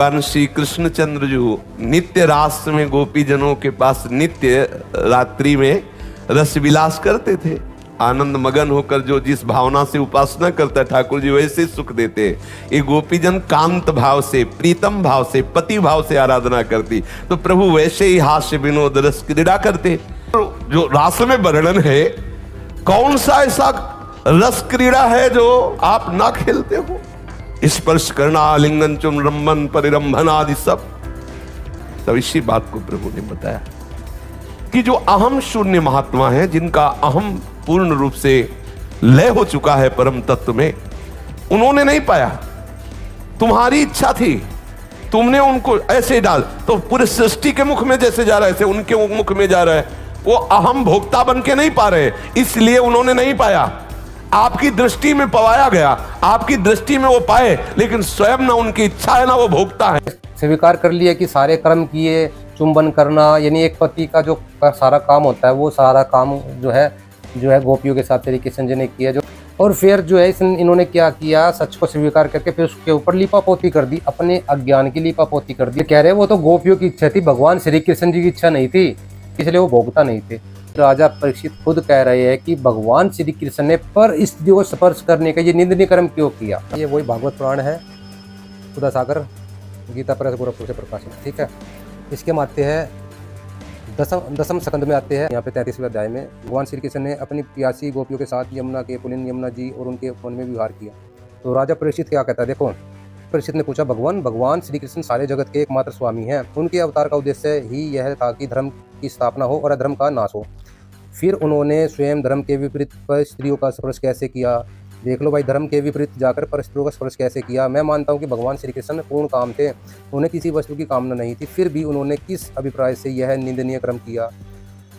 भगवान श्री कृष्णचंद्र जो नित्य रास में गोपी जनों के पास नित्य रात्रि में रस विलास करते थे। आनंद मगन होकर जो जिस भावना से उपासना करता ठाकुर जी वैसे सुख देते। ये गोपीजन कांत भाव से, प्रीतम भाव से, पति भाव से आराधना करती, तो प्रभु वैसे ही हास्य विनोद रस क्रीड़ा करते। जो रास में वर्णन है, कौन सा ऐसा रस क्रीड़ा है जो आप ना खेलते हो? स्पर्श करना, आलिंगन, चुम्बन, परिरंभन आदि सब इसी बात को प्रभु ने बताया कि जो अहम शून्य महात्मा है, जिनका अहम पूर्ण रूप से लय हो चुका है परम तत्व में, उन्होंने नहीं पाया। तुम्हारी इच्छा थी, तुमने उनको ऐसे डाल, तो पूरे सृष्टि के मुख में जैसे जा रहा है ऐसे उनके मुख में जा रहा है। वो अहम भोक्ता बन के नहीं पा रहे, इसलिए उन्होंने नहीं पाया। आपकी दृष्टि में पवाया गया, आपकी दृष्टि में वो पाए, लेकिन स्वयं ना उनकी इच्छा है ना वो भोक्ता है। स्वीकार कर लिया कि सारे कर्म किए, चुंबन करना, यानी एक पति का जो सारा काम होता है वो सारा काम जो है गोपियों के साथ तरीके से ने किया। जो और फिर जो है इन्होंने क्या किया, सच को स्वीकार करके फिर उसके ऊपर लीपापोती कर दी, अपने अज्ञान की लीपापोती कर दी। कह रहे वो तो गोपियों की इच्छा थी, भगवान श्री कृष्ण जी की इच्छा नहीं थी, इसलिए वो भोगता नहीं थे। राजा परीक्षित खुद कह रहे हैं कि भगवान श्री कृष्ण ने पर स्त्रियों को स्पर्श करने का ये निंदनीय कर्म क्यों किया। ये वही भागवत पुराण है, खुदा सागर गीता प्रेस गोरखपुर से प्रकाशित, ठीक है। इसके में आते हैं दसम स्कंद में आते हैं, यहाँ पे 33वें अध्याय में भगवान श्री कृष्ण ने अपनी प्यासी गोपियों के साथ यमुना के पुलिन यमुना जी और उनके वन में विहार किया। तो राजा परीक्षित क्या कहता है, देखो परीक्षित ने पूछा, भगवान श्री कृष्ण सारे जगत के एकमात्र स्वामी हैं, उनके अवतार का उद्देश्य ही यह था कि धर्म की स्थापना हो और अधर्म का नाश हो। फिर उन्होंने स्वयं धर्म के विपरीत पर स्त्रियों का स्पर्श कैसे किया। देख लो भाई, धर्म के विपरीत जाकर पर स्त्रियों का स्पर्श कैसे किया। मैं मानता हूँ कि भगवान श्री कृष्ण पूर्ण काम थे, उन्हें किसी वस्तु की कामना नहीं थी, फिर भी उन्होंने किस अभिप्राय से यह निंदनीय कर्म किया।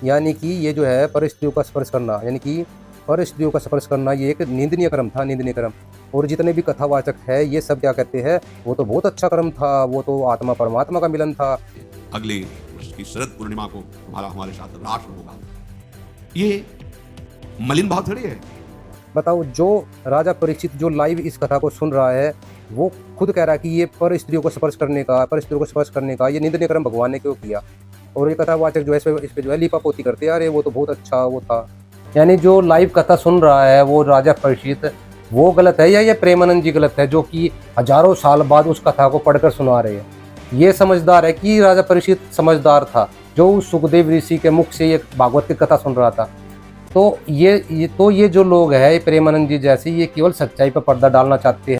यानी कि ये जो है पर स्त्रियों का स्पर्श करना, यानी कि पर स्त्रियों का स्पर्श करना, ये एक निंदनीय कर्म था, निंदनीय कर्म। और जितने भी कथावाचक है ये सब क्या कहते हैं, वो तो बहुत अच्छा कर्म था, वो तो आत्मा परमात्मा का मिलन था। अगले वर्ष की शरद पूर्णिमा को तुम्हारा हमारे साथ रास होगा। ये मलिन भाव थोड़ी है। बताओ, जो राजा परीक्षित जो लाइव इस कथा को सुन रहा है वो खुद कह रहा है कि ये पर स्त्रियों को स्पर्श करने का ये निंदनीय कर्म भगवान ने क्यों किया। और ये कथावाचक जो है इस पे जो है लीपापोती करते हैं, अरे वो तो बहुत अच्छा वो था। यानी जो लाइव कथा सुन रहा है वो राजा परीक्षित, वो गलत है या ये प्रेमानंद जी गलत है, जो कि हजारों साल बाद उस कथा को पढ़कर सुना रहे हैं। ये समझदार है कि राजा परीक्षित समझदार था, जो सुखदेव ऋषि के मुख से ये भागवत की कथा सुन रहा था। तो ये जो लोग हैं प्रेमानंद जी जैसे, ये केवल सच्चाई पर पर्दा डालना चाहते हैं।